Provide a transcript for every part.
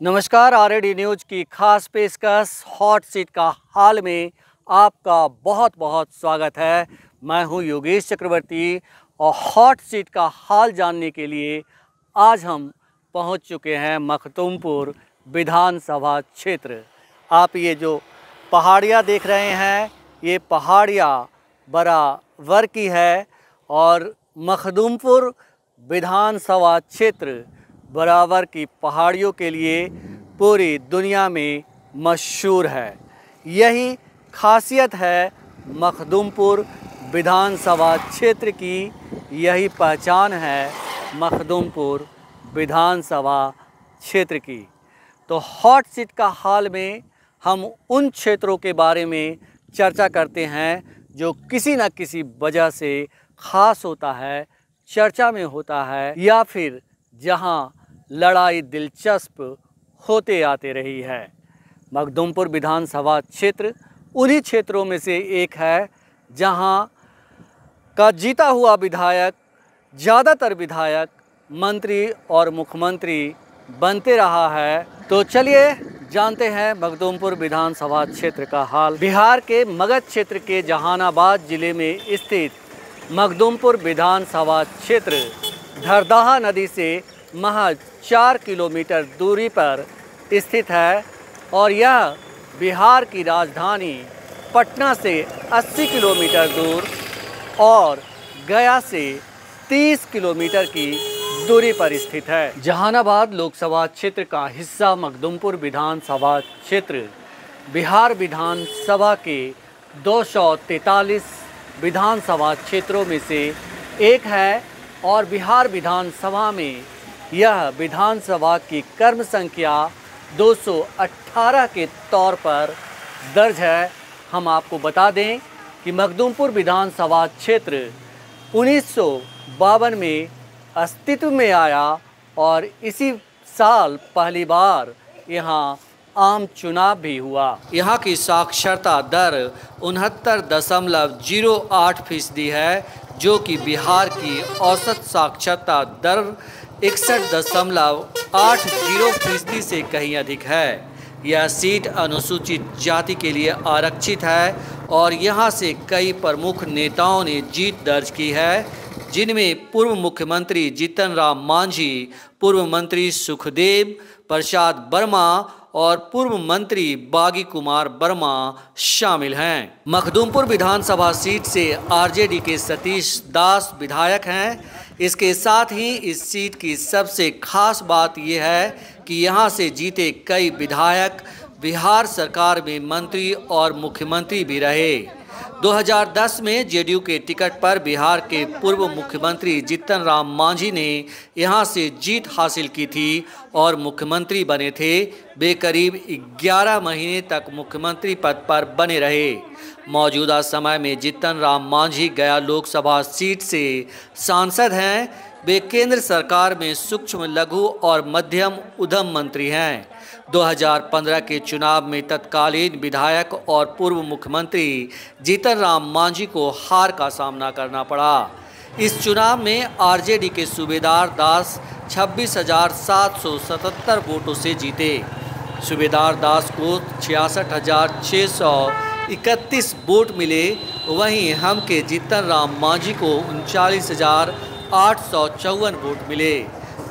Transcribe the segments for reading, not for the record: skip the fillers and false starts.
नमस्कार। RAD news की खास पेशकश हॉट सीट का हाल में आपका बहुत बहुत स्वागत है। मैं हूं योगेश चक्रवर्ती और हॉट सीट का हाल जानने के लिए आज हम पहुंच चुके हैं मखदूमपुर विधानसभा क्षेत्र। आप ये जो पहाड़ियाँ देख रहे हैं, ये पहाड़ियाँ बराबर की है और मखदूमपुर विधानसभा क्षेत्र बराबर की पहाड़ियों के लिए पूरी दुनिया में मशहूर है। यही खासियत है मखदूमपुर विधानसभा क्षेत्र की, यही पहचान है मखदूमपुर विधानसभा क्षेत्र की। तो हॉट सीट का हाल में हम उन क्षेत्रों के बारे में चर्चा करते हैं जो किसी न किसी वजह से ख़ास होता है, चर्चा में होता है, या फिर जहां लड़ाई दिलचस्प होते आते रही है। मखदूमपुर विधानसभा क्षेत्र उन्हीं क्षेत्रों में से एक है जहां का जीता हुआ विधायक, ज़्यादातर विधायक मंत्री और मुख्यमंत्री बनते रहा है। तो चलिए जानते हैं मखदूमपुर विधानसभा क्षेत्र का हाल। बिहार के मगध क्षेत्र के जहानाबाद जिले में स्थित मखदूमपुर विधानसभा क्षेत्र धरदाहा नदी से महज 4 किलोमीटर दूरी पर स्थित है और यह बिहार की राजधानी पटना से 80 किलोमीटर दूर और गया से 30 किलोमीटर की दूरी पर स्थित है। जहानाबाद लोकसभा क्षेत्र का हिस्सा मखदूमपुर विधानसभा क्षेत्र बिहार विधानसभा के 243 विधानसभा क्षेत्रों में से एक है और बिहार विधानसभा में यह विधानसभा की कर्म संख्या 218 के तौर पर दर्ज है। हम आपको बता दें कि मखदूमपुर विधानसभा क्षेत्र 1952 में अस्तित्व में आया और इसी साल पहली बार यहाँ आम चुनाव भी हुआ। यहाँ की साक्षरता दर 69.08% है, जो कि बिहार की औसत साक्षरता दर 61.80% से कहीं अधिक है। यह सीट अनुसूचित जाति के लिए आरक्षित है और यहाँ से कई प्रमुख नेताओं ने जीत दर्ज की है, जिनमें पूर्व मुख्यमंत्री जीतन राम मांझी, पूर्व मंत्री सुखदेव प्रसाद वर्मा और पूर्व मंत्री बागी कुमार वर्मा शामिल हैं। मखदूमपुर विधानसभा सीट से आरजेडी के सतीश दास विधायक हैं। इसके साथ ही इस सीट की सबसे खास बात यह है कि यहाँ से जीते कई विधायक बिहार सरकार में मंत्री और मुख्यमंत्री भी रहे। 2010 में जेडीयू के टिकट पर बिहार के पूर्व मुख्यमंत्री जीतन राम मांझी ने यहां से जीत हासिल की थी और मुख्यमंत्री बने थे। वे करीब 11 महीने तक मुख्यमंत्री पद पर बने रहे। मौजूदा समय में जीतन राम मांझी गया लोकसभा सीट से सांसद हैं। वे केंद्र सरकार में सूक्ष्म, लघु और मध्यम उद्यम मंत्री हैं। 2015 के चुनाव में तत्कालीन विधायक और पूर्व मुख्यमंत्री जीतन राम मांझी को हार का सामना करना पड़ा। इस चुनाव में आरजेडी के सूबेदार दास 26,777 वोटों से जीते। सूबेदार दास को 66,631 वोट मिले। वहीं हम के जीतन राम मांझी को 39,854 वोट मिले।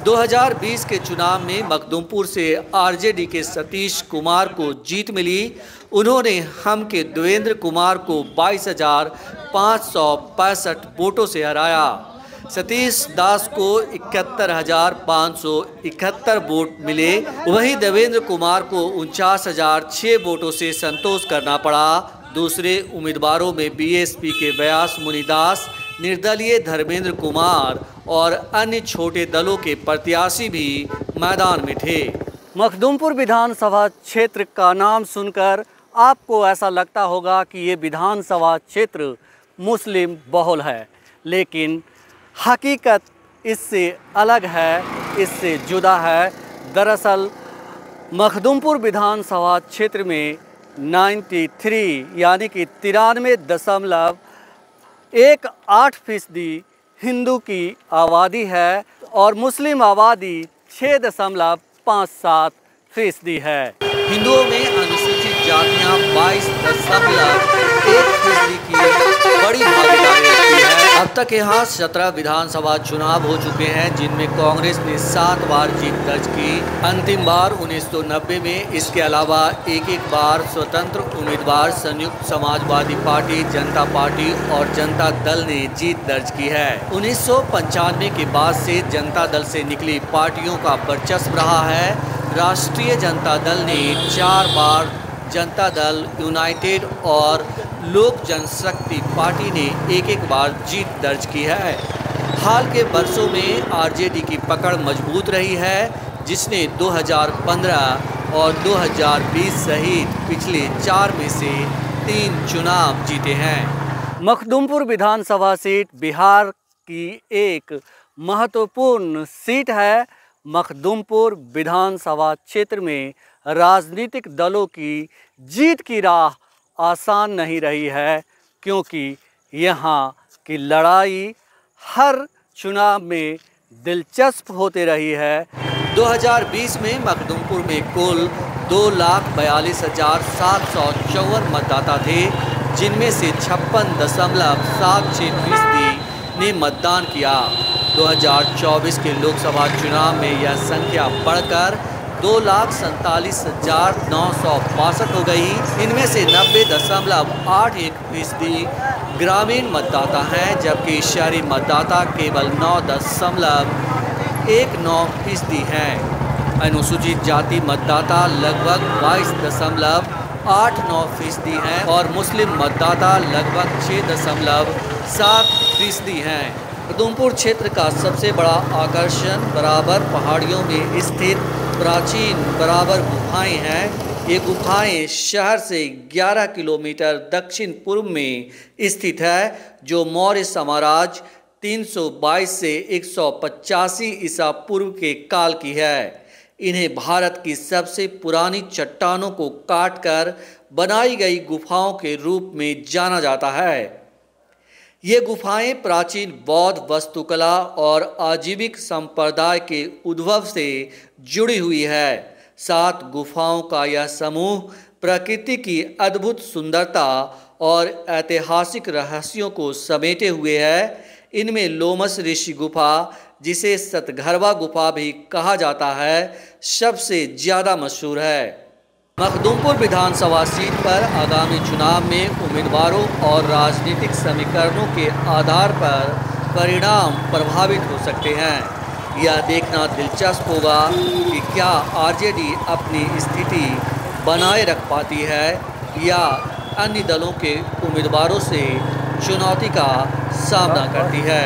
2020 के चुनाव में मखदूमपुर से आरजेडी के सतीश कुमार को जीत मिली। उन्होंने हम के देवेंद्र कुमार को 22,565 वोटों से हराया। सतीश दास को 71,571 वोट मिले। वहीं देवेंद्र कुमार को 49,006 वोटों से संतोष करना पड़ा। दूसरे उम्मीदवारों में बीएसपी के व्यास मुनिदास, निर्दलीय धर्मेंद्र कुमार और अन्य छोटे दलों के प्रत्याशी भी मैदान में थे। मखदूमपुर विधानसभा क्षेत्र का नाम सुनकर आपको ऐसा लगता होगा कि ये विधानसभा क्षेत्र मुस्लिम बहुल है, लेकिन हकीकत इससे अलग है, इससे जुदा है। दरअसल मखदूमपुर विधानसभा क्षेत्र में 93 यानी कि 93.18% हिंदू की आबादी है और मुस्लिम आबादी 6.57 22% है। हिंदुओं में अनुसूचित जातियां 22.1% की बड़ी भागीदारी रखती है। अब तक यहाँ 17 विधानसभा चुनाव हो चुके हैं, जिनमें कांग्रेस ने 7 बार जीत दर्ज की। अंतिम बार 1990 में। इसके अलावा एक बार स्वतंत्र उम्मीदवार संयुक्त समाजवादी पार्टी, जनता पार्टी और जनता दल ने जीत दर्ज की है। 1995 के बाद से जनता दल से निकली पार्टियों का वर्चस्व रहा है। राष्ट्रीय जनता दल ने 4 बार, जनता दल, यूनाइटेड और लोक जनशक्ति पार्टी ने एक बार जीत दर्ज की है। हाल के वर्षों में आरजेडी की पकड़ मजबूत रही है, जिसने 2015 और 2020 सहित पिछले 4 में से 3 चुनाव जीते हैं। मखदुमपुर विधानसभा सीट बिहार की एक महत्वपूर्ण सीट है। मखदुमपुर विधानसभा क्षेत्र में राजनीतिक दलों की जीत की राह आसान नहीं रही है, क्योंकि यहाँ की लड़ाई हर चुनाव में दिलचस्प होते रही है। 2020 में मखदुमपुर में कुल 2,42,754 मतदाता थे, जिनमें से 56.76% ने मतदान किया। 2024 के लोकसभा चुनाव में यह संख्या बढ़कर 2,47,962 हो गई। इनमें से 90.81% ग्रामीण मतदाता हैं, जबकि शहरी मतदाता केवल 9.19% हैं। अनुसूचित जाति मतदाता लगभग 22.89% हैं और मुस्लिम मतदाता लगभग 6.7% हैं। मखदुमपुर क्षेत्र का सबसे बड़ा आकर्षण बराबर पहाड़ियों में स्थित प्राचीन बराबर गुफाएं हैं। ये गुफाएं शहर से 11 किलोमीटर दक्षिण पूर्व में स्थित है, जो मौर्य साम्राज्य 322 से 185 ईसा पूर्व के काल की है। इन्हें भारत की सबसे पुरानी चट्टानों को काटकर बनाई गई गुफाओं के रूप में जाना जाता है। ये गुफाएं प्राचीन बौद्ध वास्तुकला और आजीविक संप्रदाय के उद्भव से जुड़ी हुई है। 7 गुफाओं का यह समूह प्रकृति की अद्भुत सुंदरता और ऐतिहासिक रहस्यों को समेटे हुए है। इनमें लोमस ऋषि गुफा, जिसे सतघरवा गुफा भी कहा जाता है, सबसे ज़्यादा मशहूर है। मखदुमपुर विधानसभा सीट पर आगामी चुनाव में उम्मीदवारों और राजनीतिक समीकरणों के आधार पर परिणाम प्रभावित हो सकते हैं। यह देखना दिलचस्प होगा कि क्या आरजेडी अपनी स्थिति बनाए रख पाती है या अन्य दलों के उम्मीदवारों से चुनौती का सामना करती है।